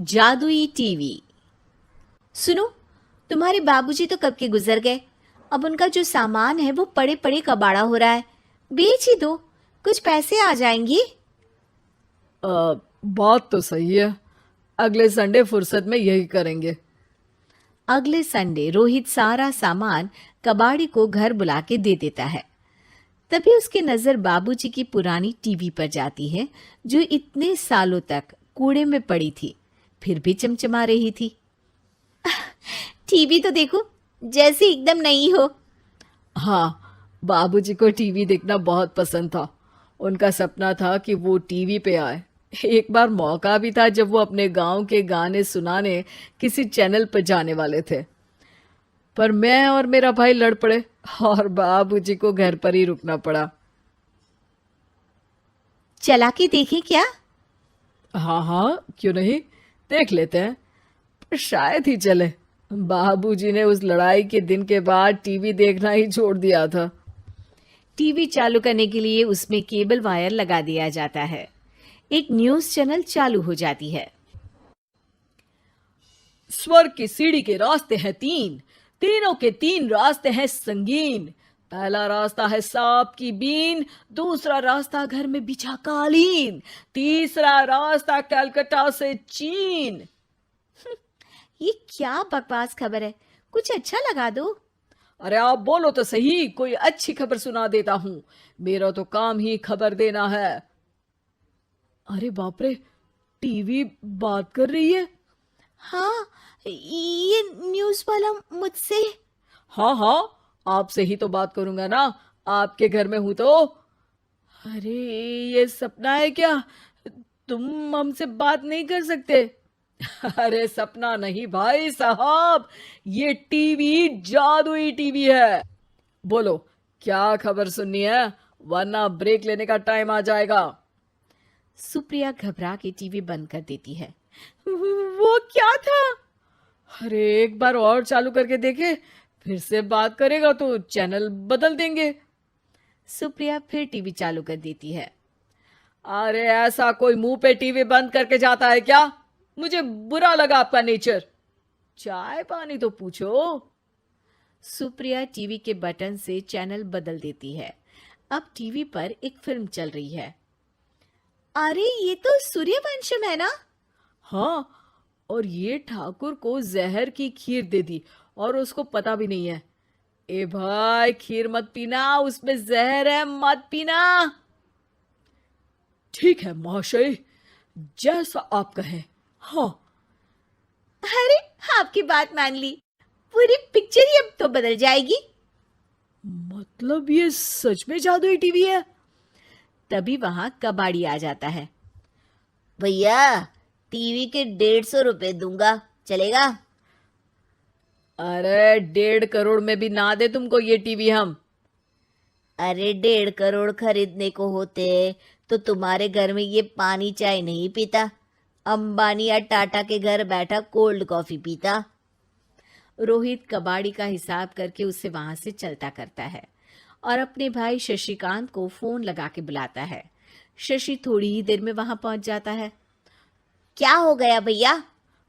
जादुई टीवी। सुनो, तुम्हारे बाबूजी तो कब के गुजर गए। अब उनका जो सामान है वो पड़े पड़े कबाड़ा हो रहा है। बेच ही दो, कुछ पैसे आ जाएंगी। बात तो सही है। अगले संडे फुर्सत में यही करेंगे। अगले संडे रोहित सारा सामान कबाड़ी को घर बुला के दे देता है। तभी उसकी नजर बाबूजी की पुरानी टीवी पर जाती है, जो इतने सालों तक कूड़े में पड़ी थी, फिर भी चमचमा रही थी। टीवी तो देखो, जैसे एकदम नई हो। हाँ, बाबूजी को टीवी देखना बहुत पसंद था। उनका सपना था कि वो टीवी पे आए। एक बार मौका भी था जब वो अपने गांव के गाने सुनाने किसी चैनल पर जाने वाले थे, पर मैं और मेरा भाई लड़ पड़े और बाबूजी को घर पर ही रुकना पड़ा। चला के देखें क्या? हाँ हाँ, क्यों नहीं, देख लेते हैं। पर शायद ही चले। बाबूजी ने उस लड़ाई के दिन के बाद टीवी देखना ही छोड़ दिया था। टीवी चालू करने के लिए उसमें केबल वायर लगा दिया जाता है। एक न्यूज़ चैनल चालू हो जाती है। स्वर्ग की सीढ़ी के रास्ते हैं तीन, तीनों के तीन रास्ते हैं संगीन। पहला रास्ता है सांप की बीन, दूसरा रास्ता घर में बिछा कालीन, तीसरा रास्ता कलकत्ता से चीन। ये क्या बकवास खबर है, कुछ अच्छा लगा दो। अरे आप बोलो तो सही, कोई अच्छी खबर सुना देता हूं। मेरा तो काम ही खबर देना है। अरे बाप रे, टीवी बात कर रही है। हाँ, ये न्यूज़ वाला मुझसे। हाँ हाँ, आपसे ही तो बात करूंगा ना, आपके घर में हूं तो। अरे, ये सपना है क्या? तुम हमसे बात नहीं कर सकते? अरे सपना नहीं भाई साहब, ये टीवी जादुई टीवी है। बोलो, क्या खबर सुननी है, वरना ब्रेक लेने का टाइम आ जाएगा। सुप्रिया घबरा के टीवी बंद कर देती है। वो क्या था? अरे एक बार और चालू करके देखे, फिर से बात करेगा तो चैनल बदल देंगे। सुप्रिया फिर टीवी चालू कर देती है। अरे ऐसा कोई मुंह पे टीवी बंद करके जाता है क्या? मुझे बुरा लगा आपका नेचर। चाय पानी तो पूछो। सुप्रिया टीवी के बटन से चैनल बदल देती है। अब टीवी पर एक फिल्म चल रही है। अरे ये तो सूर्यवंशम है ना? हाँ, और ये ठाकुर को जहर की खीर दे दी और उसको पता भी नहीं है। ए भाई, खीर मत पीना, उसमें जहर है, मत पीना। ठीक है महाशय, जैसा आप कहें। हाँ। अरे, आपकी बात मान ली, पूरी पिक्चर ही अब तो बदल जाएगी। मतलब ये सच में जादुई टीवी है? तभी वहां कबाड़ी आ जाता है। भैया, टीवी के 150 रुपए दूंगा, चलेगा? अरे 1.5 करोड़ में भी ना दे तुमको ये टीवी हम। अरे 1.5 करोड़ खरीदने को होते तो तुम्हारे घर में ये पानी चाय नहीं पीता, अंबानी या टाटा के घर बैठा कोल्ड कॉफी पीता। रोहित कबाड़ी का हिसाब करके उसे वहां से चलता करता है और अपने भाई शशिकांत को फोन लगा के बुलाता है। शशि थोड़ी ही देर में वहां पहुंच जाता है। क्या हो गया भैया?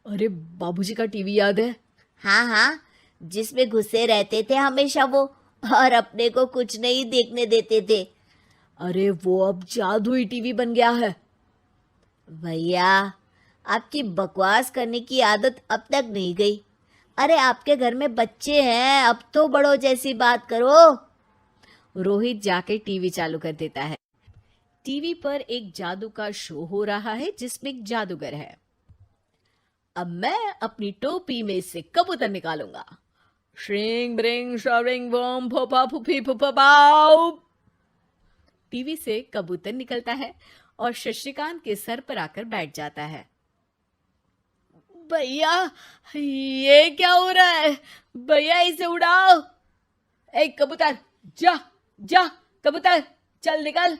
अरे बाबूजी का टीवी याद है? हाँ हाँ, जिसमें घुसे रहते थे हमेशा वो, और अपने को कुछ नहीं देखने देते थे। अरे वो अब जादुई टीवी बन गया है। भैया, आपकी बकवास करने की आदत अब तक नहीं गई। अरे आपके घर में बच्चे हैं, अब तो बड़ों जैसी बात करो। रोहित जाके टीवी चालू कर देता है। टीवी पर एक जादू का शो हो रहा है जिसमें एक जादूगर है। अब मैं अपनी टोपी में से कबूतर निकालूंगा। श्रिंग ब्रिंग शरिंग बम फोपा फुफी फुफा बाउ। टीवी से कबूतर निकलता है और शशिकांत के सर पर आकर बैठ जाता है। भैया, ये क्या हो रहा है? भैया इसे उड़ाओ। ए कबूतर, जा जा, कबूतर चल निकल।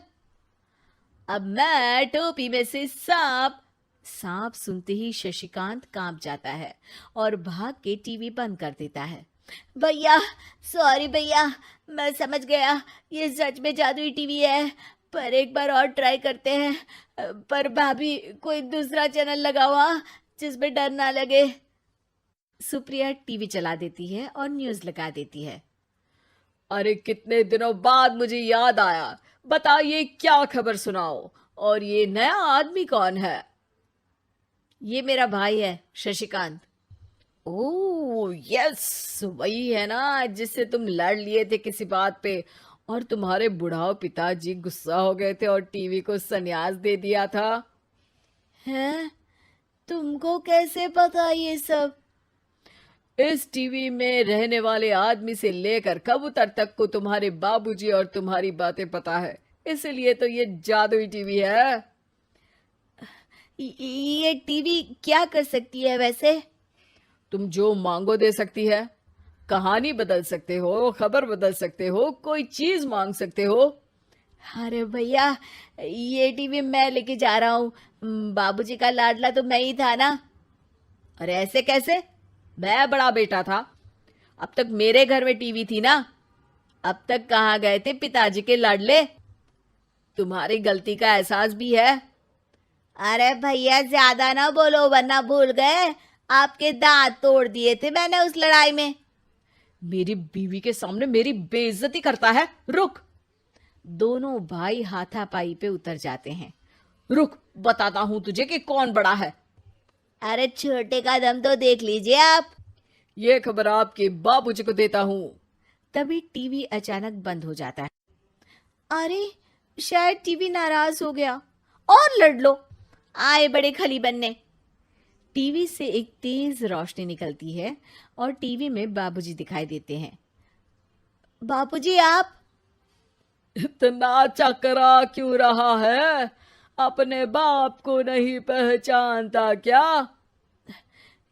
अब मैं टोपी में से सांप। सांप सुनते ही शशिकांत कांप जाता है और भाग के टीवी बंद कर देता है। भैया, सॉरी भैया, मैं समझ गया ये सच में जादुई टीवी है, पर एक बार और ट्राई करते हैं। पर भाभी, कोई दूसरा चैनल लगाओ। हाँ, जिसमें डर ना लगे। सुप्रिया टीवी चला देती है और न्यूज लगा देती है। अरे कितने दिनों बाद मुझे याद आया, बताइए क्या खबर सुनाओ। और ये नया आदमी कौन है? ये मेरा भाई है शशिकांत। ओह यस, वही है ना जिससे तुम लड़ लिए थे किसी बात पे, और तुम्हारे बुढ़ाओ पिताजी गुस्सा हो गए थे और टीवी को संन्यास दे दिया था। हैं? तुमको कैसे पता ये सब? इस टीवी में रहने वाले आदमी से लेकर कबूतर तक को तुम्हारे बाबूजी और तुम्हारी बातें पता है, इसलिए तो ये जादुई टीवी है। ये टीवी क्या कर सकती है वैसे? तुम जो मांगो दे सकती है। कहानी बदल सकते हो, खबर बदल सकते हो, कोई चीज मांग सकते हो। अरे भैया, ये टीवी मैं लेके जा रहा हूँ। बाबूजी का लाडला तो मैं ही था ना। अरे ऐसे कैसे? मैं बड़ा बेटा था, अब तक मेरे घर में टीवी थी ना। अब तक कहाँ गए थे पिताजी के लाडले? तुम्हारी गलती का एहसास भी है। अरे भैया, ज्यादा ना बोलो वरना भूल गए आपके दांत तोड़ दिए थे मैंने उस लड़ाई में। मेरी बीवी के सामने मेरी बेइज्जती करता है। रुक। दोनों भाई हाथापाई पे उतर जाते हैं। रुक, बताता हूं तुझे कि कौन बड़ा है। अरे छोटे का दम तो देख लीजिए आप। ये खबर आपके बाबूजी को देता हूं। तभी टीवी अचानक बंद हो जाता है। अरे शायद टीवी नाराज हो गया। और लड़ लो, आए बड़े खली बनने। टीवी से एक तेज रोशनी निकलती है और टीवी में बाबूजी दिखाई देते हैं। बाबूजी आप? इतना चकरा क्यों रहा है? अपने बाप को नहीं पहचानता क्या?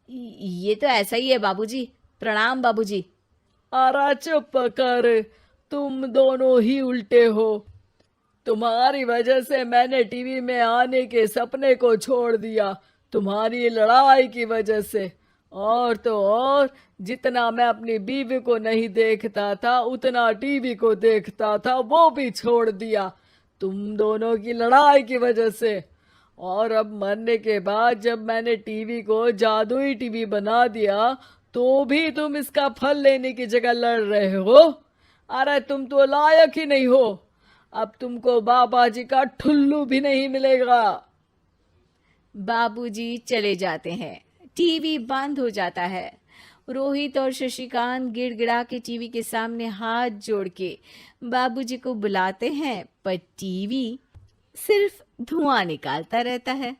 ये तो ऐसा ही है बाबूजी। प्रणाम बाबूजी। अरे चुप कर, तुम दोनों ही उल्टे हो। तुम्हारी वजह से मैंने टीवी में आने के सपने को छोड़ दिया, तुम्हारी लड़ाई की वजह से। और तो और, जितना मैं अपनी बीवी को नहीं देखता था उतना टीवी को देखता था, वो भी छोड़ दिया तुम दोनों की लड़ाई की वजह से। और अब मरने के बाद जब मैंने टीवी को जादुई टीवी बना दिया तो भी तुम इसका फल लेने की जगह लड़ रहे हो। अरे तुम तो लायक ही नहीं हो। अब तुमको बाबा जी का ठुल्लू भी नहीं मिलेगा। बाबूजी चले जाते हैं। टीवी बंद हो जाता है। रोहित और शशिकांत गिड़गिड़ा के टीवी के सामने हाथ जोड़ के बाबूजी को बुलाते हैं, पर टीवी सिर्फ धुआं निकालता रहता है।